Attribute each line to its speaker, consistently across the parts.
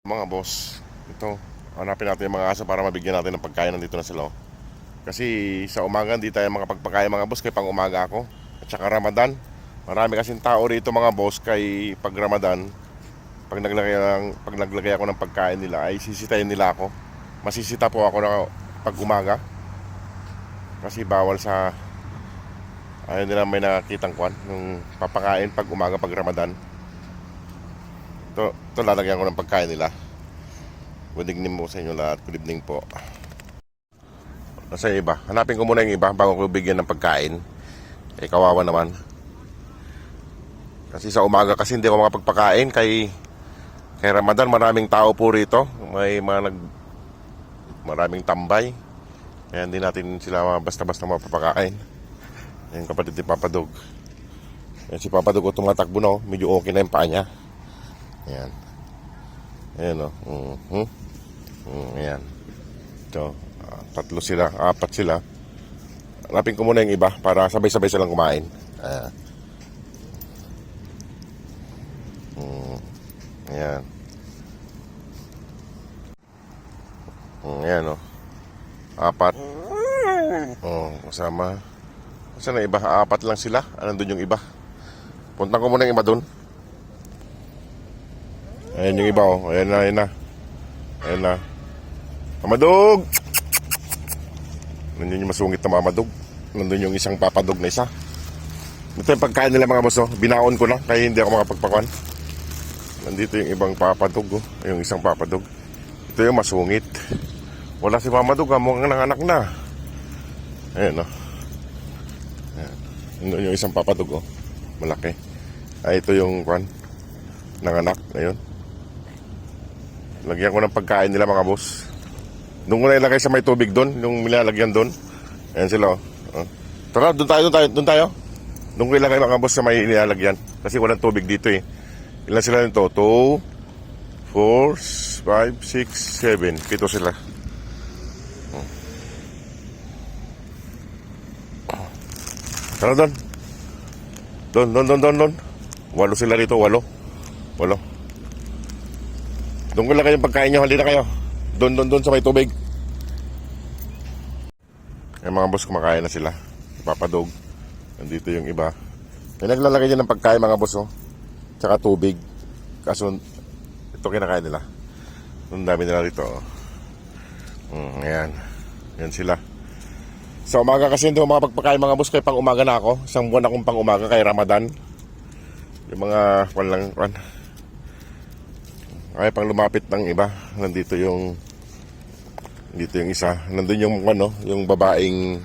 Speaker 1: Mga boss, ito, hanapin natin yung mga aso para mabigyan natin ng pagkain. Nandito na sila. Kasi sa umaga hindi tayo makapagpakain mga boss, kaya pang umaga ako. At saka Ramadan, marami kasing tao rito mga boss. Kay pag Ramadan, pag naglagay ako ng pagkain nila, ay sisitayin nila ako. Masisita po ako na pag umaga. Kasi bawal sa, ayaw nila may nakakitang kwan nung papakain pag umaga pag Ramadan. Ito lalagyan ko ng pagkain nila. Good evening po sa inyo lahat. Good evening po. Nasa iba. Hanapin ko muna yung iba bago ko bigyan ng pagkain. Kawawa naman. Kasi sa umaga kasi hindi ako makapagpakain. Kay Ramadan maraming tao po rito. May maraming tambay. Kaya hindi natin sila basta-basta mapapakain. Yung kapatid ni Papadog. Yan si Papadog tumatakbo na. Medyo okay na yung paa niya. Ayan. Ayan o. Ayan. Ito. Tatlo sila. Apat sila. Hanapin ko muna yung iba para sabay-sabay silang kumain. Ayan. Ayan o. Apat. Kasama. Saan na iba? Apat lang sila. Nandun yung iba. Punta ko muna yung iba dun. Ayan yung iba oh. Ayan na. Ayan na. Mamadog! Nandun yung masungit na mamadog. Nandun yung isang papadog na isa. Ito yung pagkain nila mga boss oh. Binaon ko na kaya hindi ako makapagpakwan. Nandito yung ibang papadog oh. Yung isang papadog. Ito yung masungit. Wala si mamadog ha. Mukhang nanganak na. Ayan oh. Ayan. Nandun yung isang papadog oh. Malaki. Ay ito yung kwan. Nanganak. Ayun. Lagyan ko ng pagkain nila mga boss. Doon ko na ilagay sa may tubig doon. Yung nilalagyan doon. Ayan sila oh. Tara, doon tayo. Doon ko ilagay mga boss sa may nilalagyan. Kasi walang tubig dito eh. Ilan sila nito? 2, 4, 5, 6, 7. 7 sila. Tara doon. Doon. 8 sila rito, 8. Doon ko ilagay yung pagkain nyo. Halina kayo. Doon sa may tubig. Yung mga boss kumakain na sila. Papadog. Nandito yung iba. May naglalagay dyan ng pagkain mga boss oh. Tsaka tubig. Kaso ito kinakain nila. Ang dami nila rito oh. Ayan. Yan sila. Sa umaga kasi hindi ako makapagpakain mga boss. Kaya pang umaga na ako. Isang buwan akong pang umaga kay Ramadan. Yung mga walang ay pang lumapit ng iba. Nandito yung isa. Nandun yung yung babaeng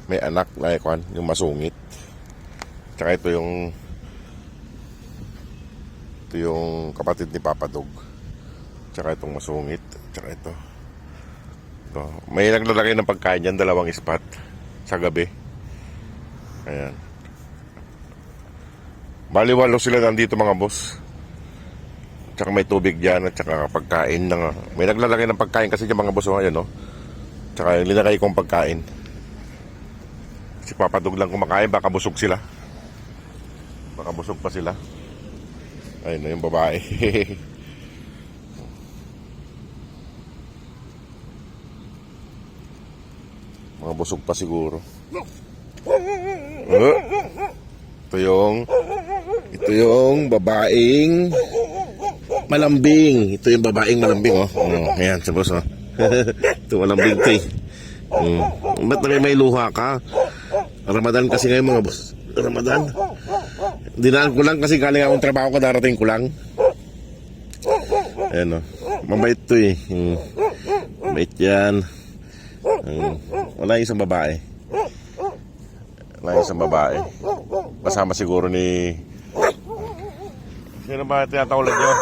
Speaker 1: may anak na yung masungit. Tsaka ito yung kapatid ni Papadog. Tsaka itong masungit. Tsaka ito. May naglalagay ng pagkain dyan, 2 spot sa gabi. Ayan. Bali-8 sila nandito mga boss. Tsaka may tubig dyan at tsaka pagkain na nga. May naglalagay ng pagkain kasi dyan mga boss. Ayan o. Tsaka yung linagay kong pagkain. Si Papadog lang kumakain. Baka busog sila. Baka busog pa sila. Ayun na yung babae. Mga busog pa siguro. Ito yung babaeng malambing. Ito yung babaeng malambing oh. Ayan sa boss oh. Ito malambing ito eh. Ba't may luha ka? Ramadan kasi ngayon mga boss. Ramadan. Dinaan ko lang kasi galing akong trabaho ko, darating ko lang. Ayan oh. Mabait ito eh. Mabait yan. Wala yung isang babae. Kasama siguro ni sino ba tinatawag nyo?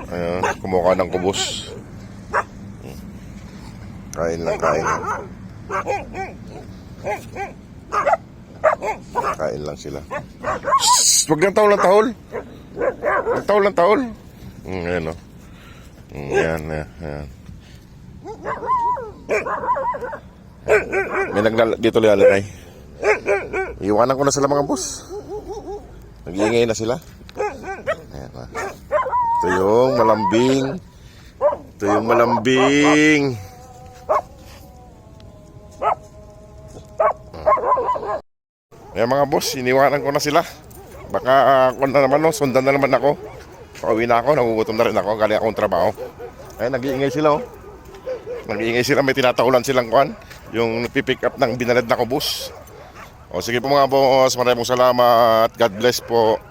Speaker 1: Ayan, kumukha ng kubos. Kain lang. Kain lang sila. Shhh! Huwag ng tahol. Tahol. Ayan o. Ayan. May dito lalagay. Iwanan ko na sila mga boss. Nag-iingay na sila. Ayan. Ito yung malambing. Ito yung malambing. Ayan mga boss, iniwanan ko na sila. Baka kung na naman, no, sundan na naman ako. Pauwi na ako, nagugutom na rin ako. Galing akong trabaho. Ayan, nag-iingay sila, oh. Nag-iingay sila, may tinataulan silang kuhan. Yung pipick up ng binalad na kubus. O sige po mga boss, maraming salamat. God bless po.